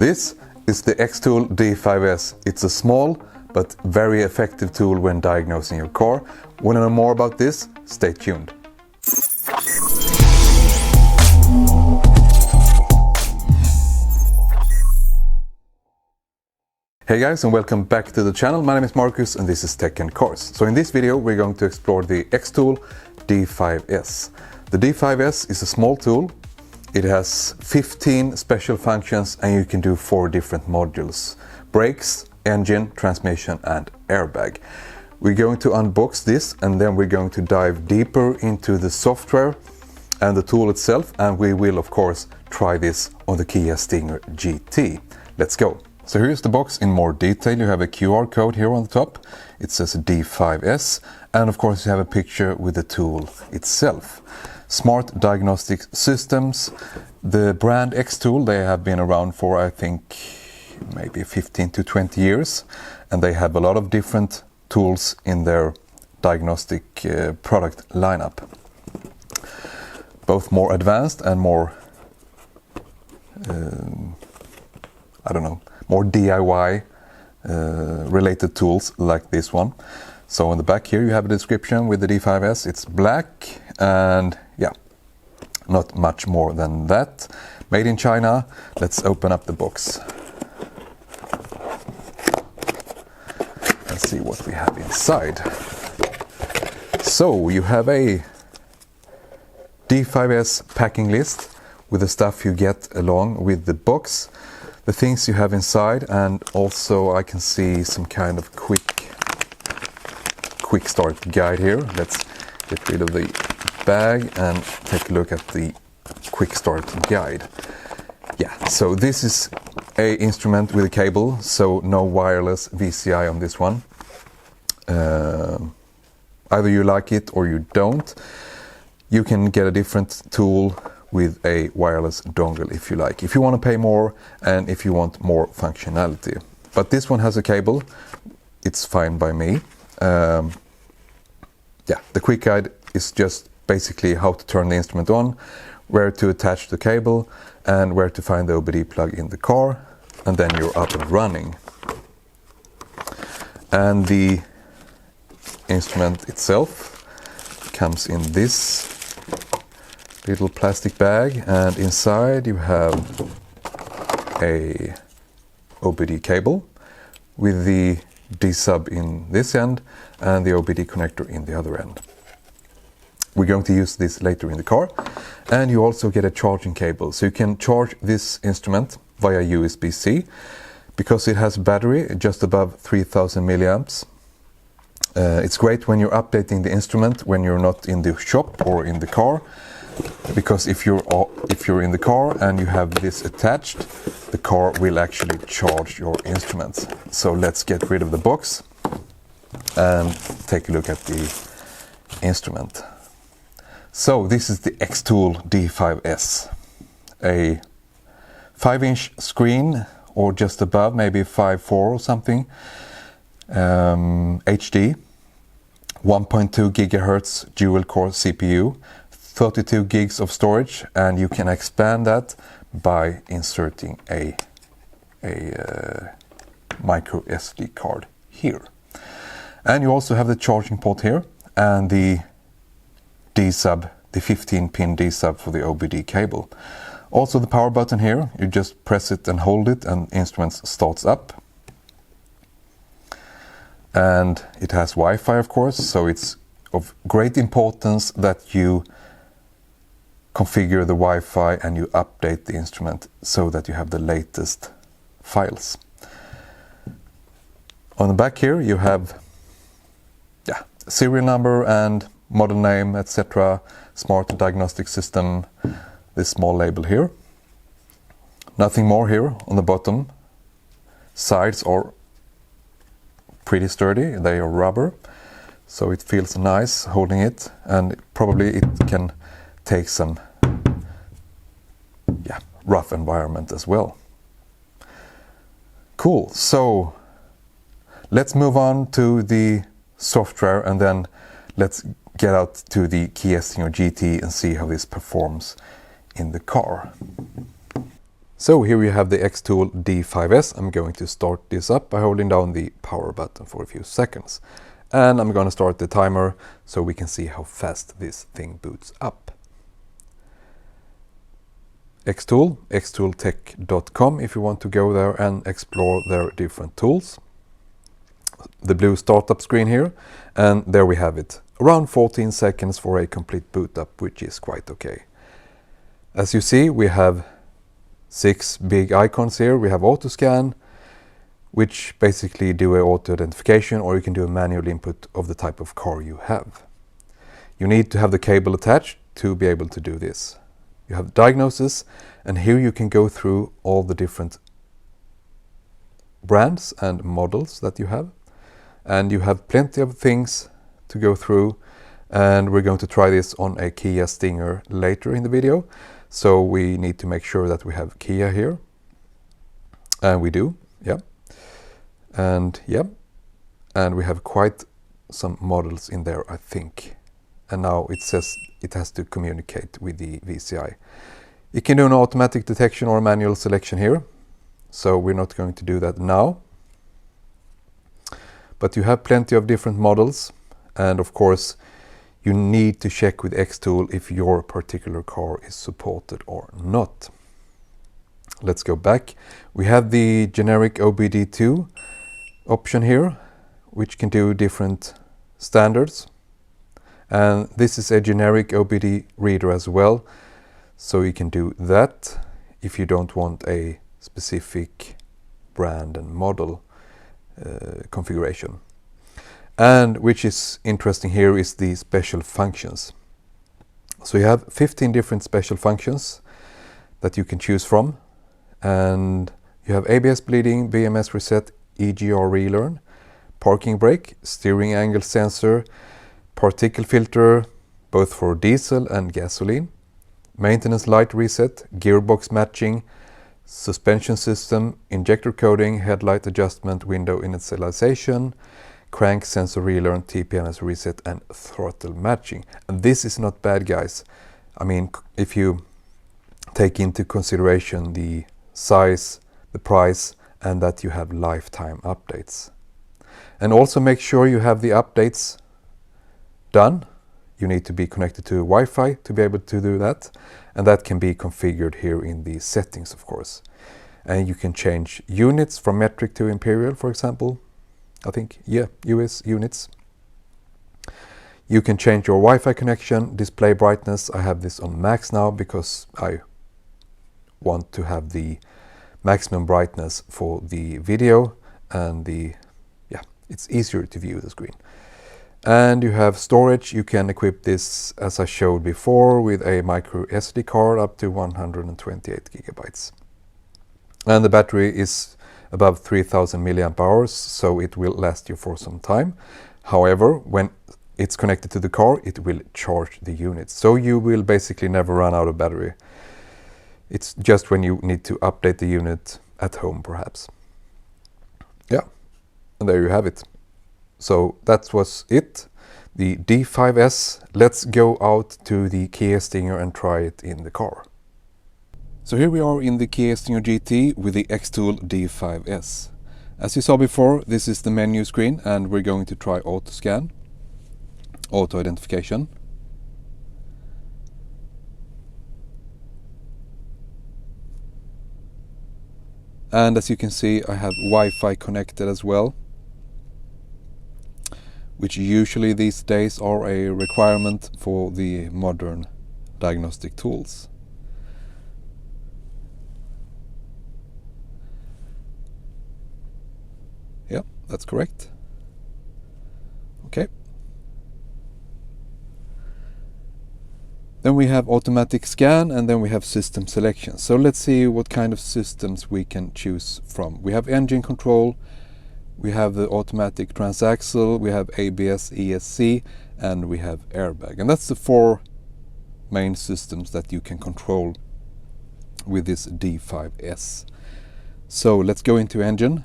This is the XTOOL D5S. It's a small but very effective tool when diagnosing your car. Want to know more about this? Stay tuned. Hey guys, and welcome back to the channel. My name is Marcus and this is Tech and Cars. So in this video we're going to explore the XTOOL D5S. The D5S is a small tool. It has 15 special functions and you can do 4 different modules: brakes, engine, transmission and airbag. We're going to unbox this and then we're going to dive deeper into the software and the tool itself, and we will of course try this on the Kia Stinger GT. Let's go. So here's the box in more detail. You have a QR code here on the top. It says D5S, and of course you have a picture with the tool itself. Smart diagnostic systems. The brand XTOOL, they have been around for I think maybe 15 to 20 years, and they have a lot of different tools in their diagnostic product lineup. Both more advanced and more more DIY related tools like this one. So on the back here you have a description with the D5S. It's black and yeah, not much more than that. Made in China. Let's open up the box and see what we have inside. So you have a D5S packing list with the stuff you get along with the box, the things you have inside, and also I can see some kind of quick start guide here. Let's get rid of the bag and take a look at the quick start guide. Yeah, so this is a instrument with a cable, so no wireless VCI on this one. Either you like it or you don't. You can get a different tool with a wireless dongle if you like, if you want to pay more and if you want more functionality. But this one has a cable. It's fine by me. Yeah, the quick guide is just basically how to turn the instrument on, where to attach the cable, and where to find the OBD plug in the car, and then you're up and running. And the instrument itself comes in this little plastic bag, and inside you have a OBD cable with the D-sub in this end and the OBD connector in the other end. We're going to use this later in the car. And you also get a charging cable, so you can charge this instrument via USB-C because it has battery just above 3000 milliamps. It's great when you're updating the instrument when you're not in the shop or in the car, because if you're in the car and you have this attached, the car will actually charge your instruments. So let's get rid of the box and take a look at the instrument. So this is the XTOOL D5S, a 5-inch screen or just above, maybe 5.4 or something, HD, 1.2 gigahertz dual core CPU, 32 gigs of storage, and you can expand that by inserting a micro SD card here. And you also have the charging port here and the D-sub, the 15-pin D-sub for the OBD cable. Also the power button here, you just press it and hold it and instruments starts up. And it has Wi-Fi of course, so it's of great importance that you configure the Wi-Fi and you update the instrument so that you have the latest files. On the back here you have serial number and model name, etc. Smart diagnostic system, this small label here. Nothing more here on the bottom. Sides are pretty sturdy, they are rubber, so it feels nice holding it, and probably it can take some rough environment as well. Cool, so let's move on to the software and then let's get out to the Kia Stinger GT and see how this performs in the car. So here we have the XTOOL D5S. I'm going to start this up by holding down the power button for a few seconds. And I'm going to start the timer so we can see how fast this thing boots up. XTOOL, xtooltech.com if you want to go there and explore their different tools. The blue startup screen here, and there we have it. Around 14 seconds for a complete boot up, which is quite okay. As you see, we have 6 big icons here. We have auto scan, which basically do a auto identification, or you can do a manual input of the type of car you have. You need to have the cable attached to be able to do this. You have diagnosis, and here you can go through all the different brands and models that you have. And you have plenty of things to go through, and we're going to try this on a Kia Stinger later in the video. So we need to make sure that we have Kia here. And we do, yeah. And we have quite some models in there, I think. And now it says it has to communicate with the VCI. It can do an automatic detection or a manual selection here. So we're not going to do that now. But you have plenty of different models, and of course you need to check with XTOOL if your particular car is supported or not. Let's go back. We have the generic OBD2 option here, which can do different standards. And this is a generic OBD reader as well, so you can do that if you don't want a specific brand and model configuration. And which is interesting here is the special functions. So you have 15 different special functions that you can choose from, and you have ABS bleeding, BMS reset, EGR relearn, parking brake, steering angle sensor, particle filter both for diesel and gasoline, maintenance light reset, gearbox matching, suspension system, injector coding, headlight adjustment, window initialization, crank sensor relearn, TPMS reset, and throttle matching. And this is not bad, guys. I mean, if you take into consideration the size, the price, and that you have lifetime updates. And also make sure you have the updates done. You need to be connected to Wi-Fi to be able to do that, and that can be configured here in the settings, of course. And you can change units from metric to imperial, for example. I think, yeah, US units. You can change your Wi-Fi connection, display brightness. I have this on max now because I want to have the maximum brightness for the video, and it's easier to view the screen. And you have storage. You can equip this, as I showed before, with a micro SD card up to 128 gigabytes. And the battery is above 3000 milliamp hours, so it will last you for some time. However, when it's connected to the car, it will charge the unit. So you will basically never run out of battery. It's just when you need to update the unit at home, perhaps. Yeah, and there you have it. So that was it, the D5S. Let's go out to the Kia Stinger and try it in the car. So here we are in the Kia Stinger GT with the XTOOL D5S. As you saw before, this is the menu screen, and we're going to try auto scan, auto identification. And as you can see, I have Wi-Fi connected as well, which usually these days are a requirement for the modern diagnostic tools. Yeah, that's correct. Okay. Then we have automatic scan, and then we have system selection. So let's see what kind of systems we can choose from. We have engine control, we have the automatic transaxle, we have ABS, ESC, and we have airbag. And that's the 4 main systems that you can control with this D5S. So let's go into engine.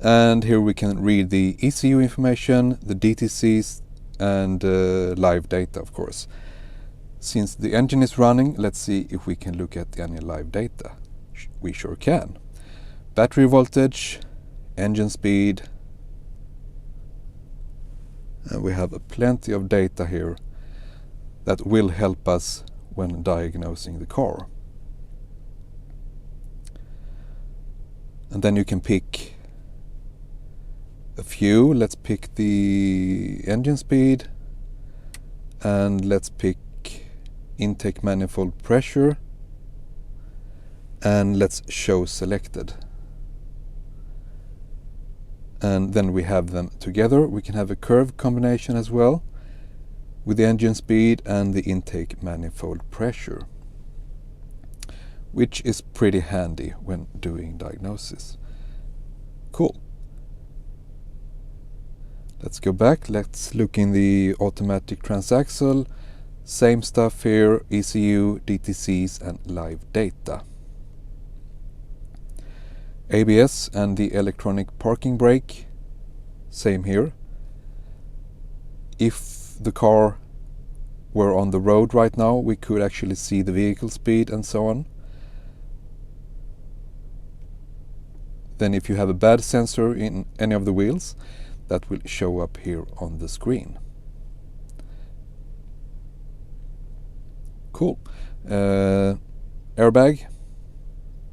And here we can read the ECU information, the DTCs, and live data, of course. Since the engine is running, let's see if we can look at any live data. We sure can. Battery voltage, engine speed, and we have plenty of data here that will help us when diagnosing the car. And then you can pick a few. Let's pick the engine speed, and let's pick intake manifold pressure, and let's show selected. And then we have them together. We can have a curve combination as well with the engine speed and the intake manifold pressure, which is pretty handy when doing diagnosis. Cool. Let's go back. Let's look in the automatic transaxle. Same stuff here, ECU, DTCs and live data. ABS and the electronic parking brake, same here. If the car were on the road right now, we could actually see the vehicle speed and so on. Then if you have a bad sensor in any of the wheels, that will show up here on the screen. Cool. Airbag.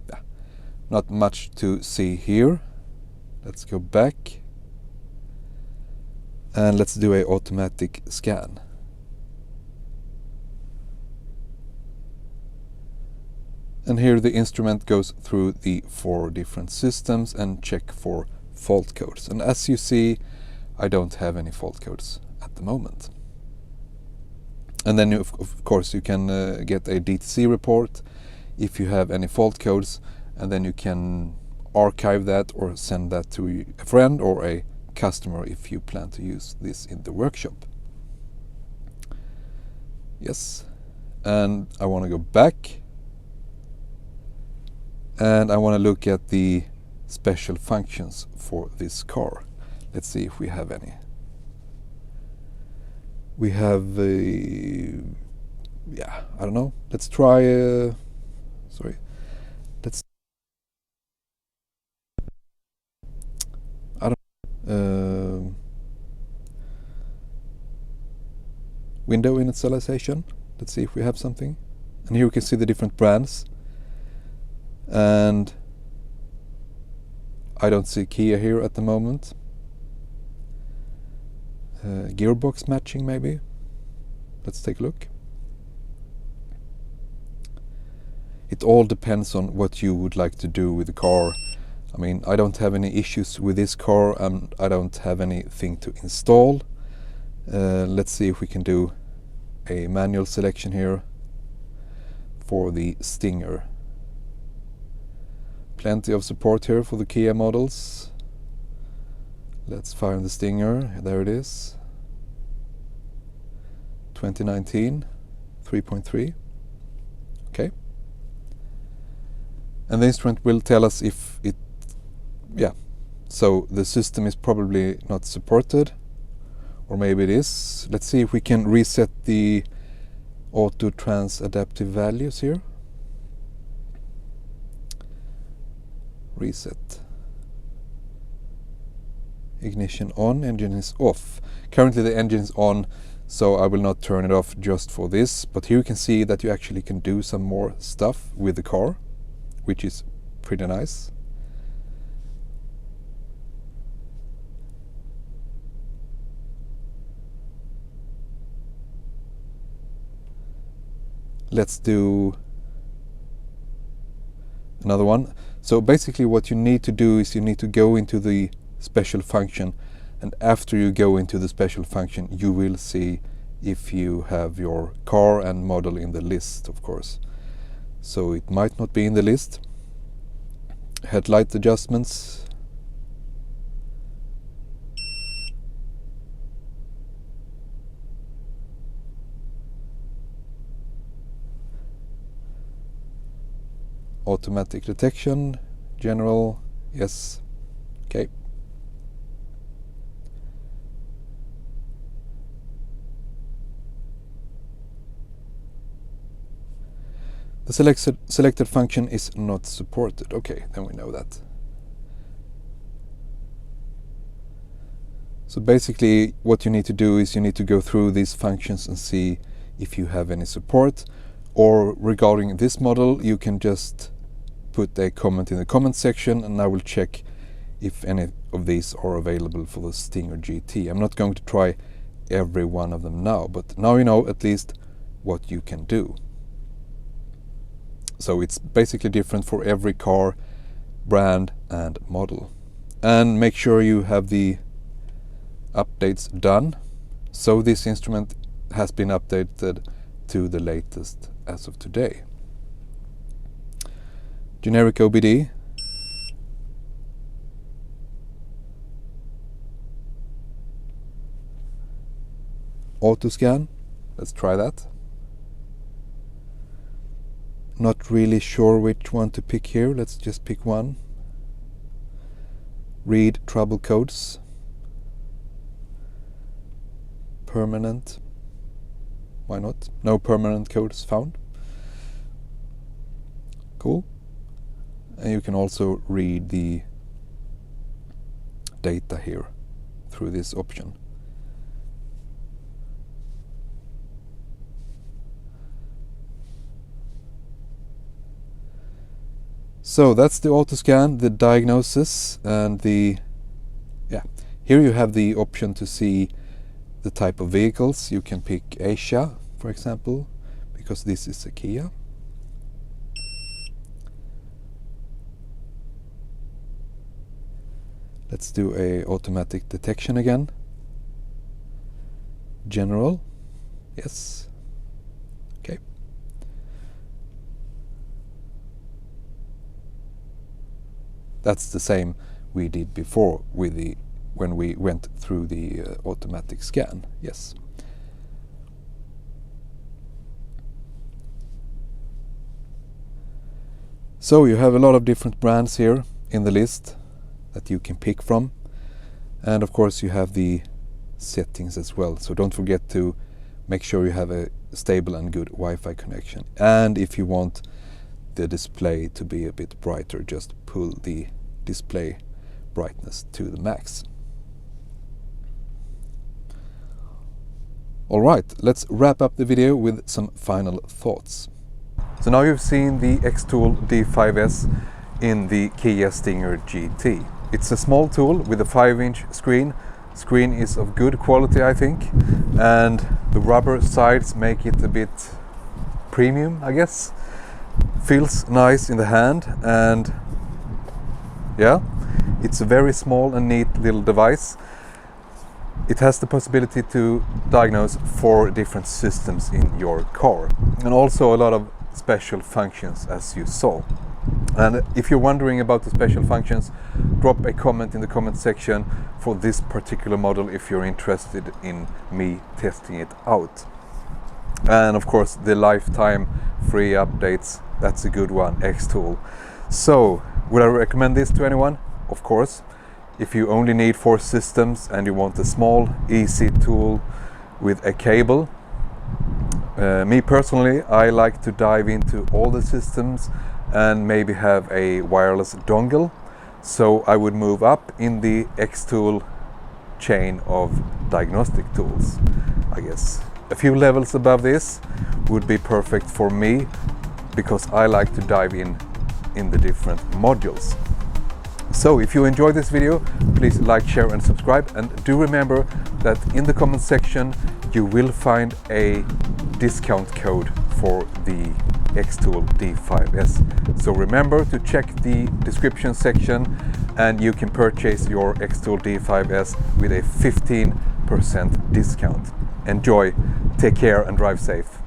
Yeah. Not much to see here. Let's go back. And let's do an automatic scan. And here the instrument goes through the 4 different systems and check for fault codes. And as you see, I don't have any fault codes at the moment. And then of course you can get a DTC report if you have any fault codes, and then you can archive that or send that to a friend or a customer if you plan to use this in the workshop. Yes, and I want to go back and I want to look at the special functions for this car. Let's see if we have any. We have yeah, I don't know. Let's try sorry. Let's window initialization. Let's see if we have something. And here we can see the different brands. And I don't see Kia here at the moment. Gearbox matching maybe. Let's take a look. It all depends on what you would like to do with the car. I mean, I don't have any issues with this car and I don't have anything to install. Let's see if we can do a manual selection here for the Stinger. Plenty of support here for the Kia models. Let's find the Stinger. There it is. 2019 3.3. Okay. And the instrument will tell us if it, yeah, so the system is probably not supported, or maybe it is. Let's see if we can reset the auto trans adaptive values here. Reset. Ignition on, engine is off. Currently the engine is on, so I will not turn it off just for this, but here you can see that you actually can do some more stuff with the car, which is pretty nice. Let's do another one. So basically what you need to do is you need to go into the special function, and after you go into the special function you will see if you have your car and model in the list, of course. So it might not be in the list. Headlight adjustments. Automatic detection, general, yes, okay. The selected function is not supported. Okay, then we know that. So basically what you need to do is you need to go through these functions and see if you have any support, or regarding this model you can just put a comment in the comment section and I will check if any of these are available for the Stinger GT. I'm not going to try every one of them now, but now you know at least what you can do. So it's basically different for every car, brand and model. And make sure you have the updates done. So this instrument has been updated to the latest as of today. Generic OBD. Auto scan. Let's try that. Not really sure which one to pick here. Let's just pick one. Read trouble codes. Permanent. Why not? No permanent codes found. Cool. And you can also read the data here through this option. So that's the auto scan, the diagnosis, and the here you have the option to see the type of vehicles. You can pick Asia, for example, because this is a Kia. Let's do a automatic detection again. General, yes. Okay. That's the same we did before with the when we went through the automatic scan. Yes. So you have a lot of different brands here in the list that you can pick from, and of course you have the settings as well. So don't forget to make sure you have a stable and good Wi-Fi connection, and if you want the display to be a bit brighter, just pull the display brightness to the max. Alright, let's wrap up the video with some final thoughts. So now you've seen the XTOOL D5S in the Kia Stinger GT. It's a small tool with a 5-inch screen. Screen is of good quality, I think, and the rubber sides make it a bit premium, I guess. Feels nice in the hand, and yeah, it's a very small and neat little device. It has the possibility to diagnose 4 different systems in your car, and also a lot of special functions, as you saw. And if you're wondering about the special functions, drop a comment in the comment section for this particular model if you're interested in me testing it out. And of course the lifetime free updates, that's a good one, XTOOL. So would I recommend this to anyone? Of course. If you only need 4 systems and you want a small, easy tool with a cable. Me personally, I like to dive into all the systems and maybe have a wireless dongle. So I would move up in the XTOOL chain of diagnostic tools, I guess. A few levels above this would be perfect for me, because I like to dive in the different modules. So if you enjoyed this video, please like, share and subscribe, and do remember that in the comment section you will find a discount code for the XTOOL D5S. So remember to check the description section and you can purchase your XTOOL D5S with a 15% discount. Enjoy, take care and drive safe.